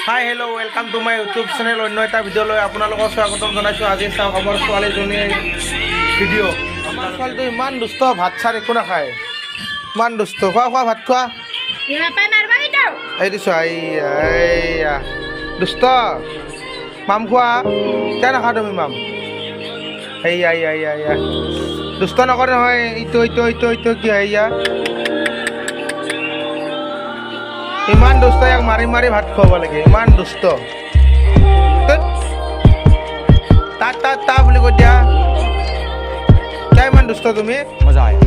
Hi hello' welcome to my YouTube channel অন্য এটা ভিডিঅ'লৈ আপোনালোকক স্বাগতম জনাইছোঁ। আজি চাওক আমাৰ ছোৱালীজনীৰ ভিডিঅ'। আমাৰ ছোৱালীটো ইমান দুষ্ট, ভাত চাত একো নাখায়, ইমান দুষ্ট। খোৱা ভাত খোৱা। এই দিছোঁ এইয়া দুষ্ট। মাম খোৱা, কিয় নাখা তুমি মাম? এইয়া দুষ্ট নকৰে নহয়। ইটো কি এয়া ইমান দুষ্ট, ইয়াক মাৰি মাৰি ভাত খুৱাব লাগে, ইমান দুষ্ট। তা বুলি কৈ দিয়া, কিয় ইমান দুষ্ট তুমি? मजा आया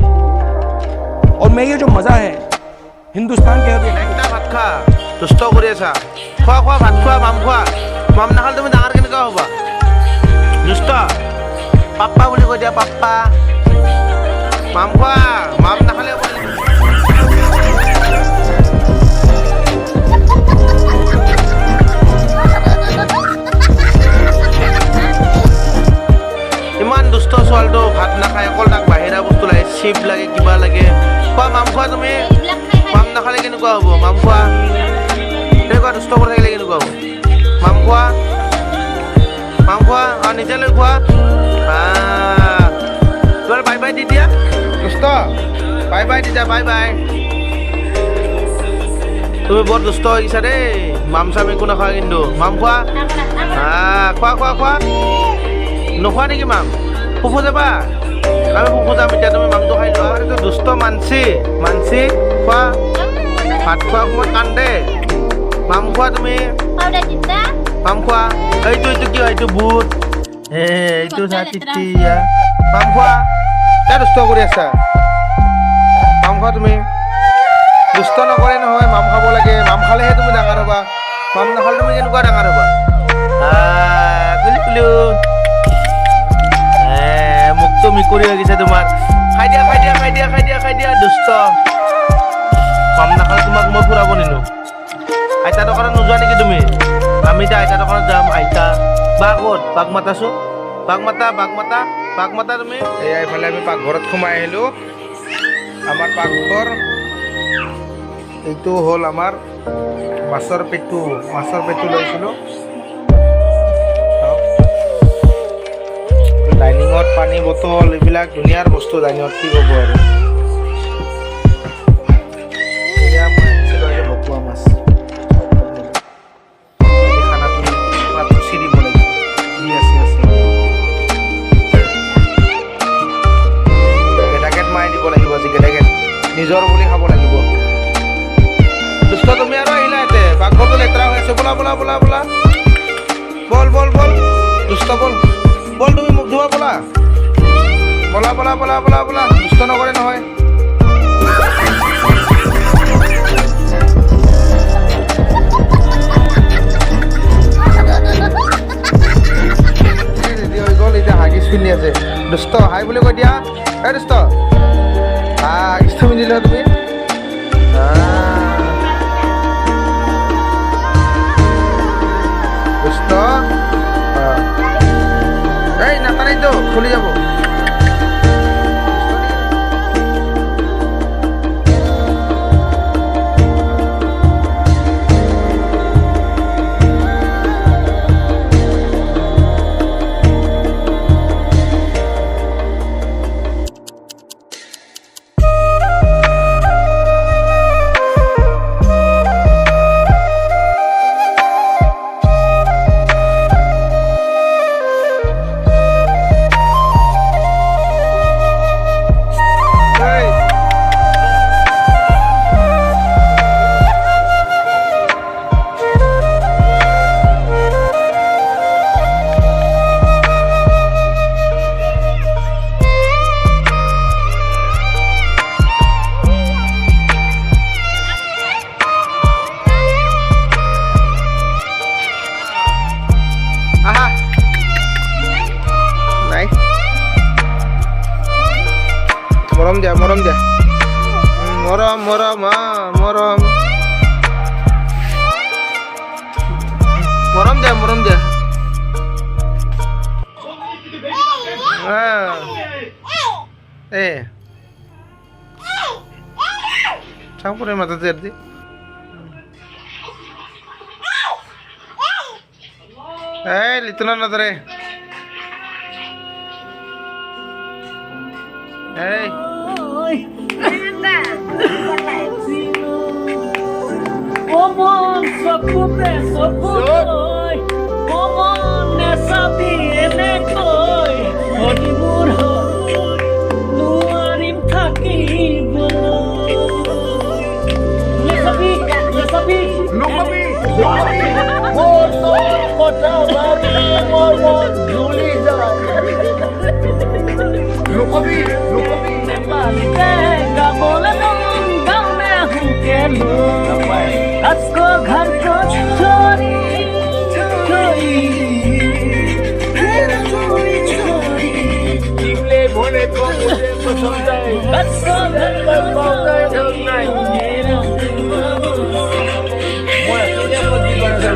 और मैं ये जो मजा है हिंदुस्तान के একটা ভাত খা, দুষ্ট কৰি আছা। খোৱা ভাত খোৱা, মাম খোৱা। মাম নাখালে তুমি ডাঙৰ কেনেকুৱা হ'বা? দুষ্ট। পাপ্পা বুলি কৈ দিয়া, পাপ্পা। মাম খোৱা, মাম নাখালে হ'ব। ইমান দুষ্ট ছোৱালীটো, ভাত নাখায়, অকল তাক বাহিৰা বস্তু লাগে, চিপ লাগে, কিবা লাগে। খোৱা মাম খোৱা তুমি। মাম নাখালে কেনেকুৱা হ'ব? মাম খোৱা। তেনেকুৱা দুষ্ট কৰি থাকিলে কেনেকুৱা হ'ব? মাম খোৱা, আৰু নিজে লৈ খোৱা। তোমাৰ বাই বাই দি দিয়া, দুষ্ট। বাই বাই দি দিয়া, বাই বাই। তুমি বৰ দুষ্ট হৈ গৈছা দেই। মাম চাম একো নাখোৱা কিন্তু। মাম খোৱা। খোৱা। নোখোৱা নেকি মাম? ফুফু যাবা? আমি ফুফু যাম এতিয়া, তুমি মামটো খাই লোৱা। এইটো দুষ্ট মানচি খোৱা। ভাত খোৱা সময়ত কান্দে। মাম খোৱা তুমি। মাম খোৱা। এইটো কি হয়? এইটো বুট। এইটো তিতিয়া। মাম খোৱা। কিয় দুষ্ট কৰি আছা? মাম খোৱা তুমি। দুষ্ট নকৰে নহয়, মাম খাব লাগে। মাম খালেহে তুমি ডাঙৰ হ'বা। মাম নাখালে তুমি কেনেকুৱা ডাঙৰ হ'বা? মুখটো মিকুৰী হৈ গৈছে তোমাৰ। খাই দিয়া দুষ্ট। মাম নাখালে তোমাক মই ফুৰাব নিনো। আইতা দোকানত নোযোৱা নেকি তুমি? আমি এতিয়া আইতা দোকানত যাম। আইতা বা ক'ত? বাঘ মাতাছো। বাঘ মাতা তুমি। এয়া এইফালে আমি পাকঘৰত সোমাই আহিলোঁ। আমাৰ পাকঘৰ এইটো হ'ল আমাৰ মাছৰ পেটু লৈছিলোঁ। ডাইনিঙত পানী বটল, এইবিলাক ধুনীয়াৰ বস্তু ডাইনিঙত, কি ক'ব আৰু। এয়া মই আনিছিলোঁ আজি ভকুৱা মাছ। খানাটো চুচি দিব লাগিব। দি আছে গেটাকেট মাৰি দিব লাগিব আজি। গেটাকেট নিজৰ বুলি খাব লাগিব। দুষ্ট তুমি আৰু আহিলা ইয়াতে। পাকঘৰটো লেতেৰা হৈ আছে। ব'লা বল দুষ্ট বল তুমি মুখ ধোৱা। ব'লা দুষ্ট নকৰে নহয়। ৰেডি হৈ গ'ল, এতিয়া হাগিছ পিন্ধি আছে। দুষ্ট হাই বুলি কৈ দিয়া। দুষ্ট হাগিছটো পিন্ধিলা তুমি। দুষ্ট। এই নাটানিতো খুলি যাব। মৰম দিয়া। মৰম দিয়া। চাওঁ পৰে মাথাতে দি লিটনা নজরে এই Omon sakupe sakupe Omon nesabi enekoi Hodi murho luarim thakibo Lesabi Lukabi Mor tor kota bari mor juli jai Lukabi Nembalite gabole dong gaon mein hu ke lo Asko घर को छोरी छोरी छोरी छोरी निकले भोले को मुझे पसंद है अsko घर पर मौका ढूंढना मेरा मैं तुझे मत बना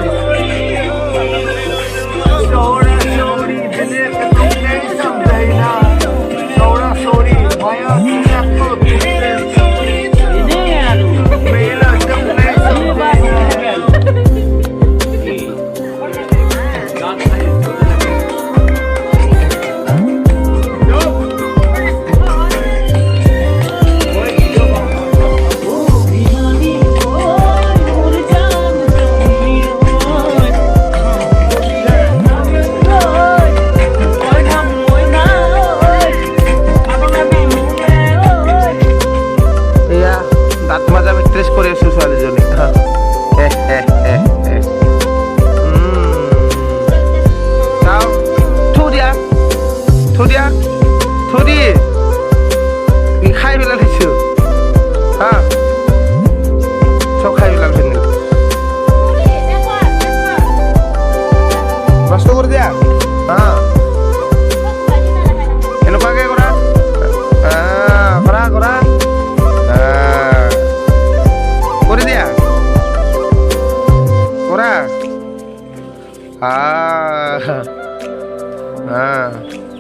छोरा छोरी दिले के तुम नहीं समझे ना छोरा छोरी माया तुझे को मेरा तुम नहीं समझे Ah.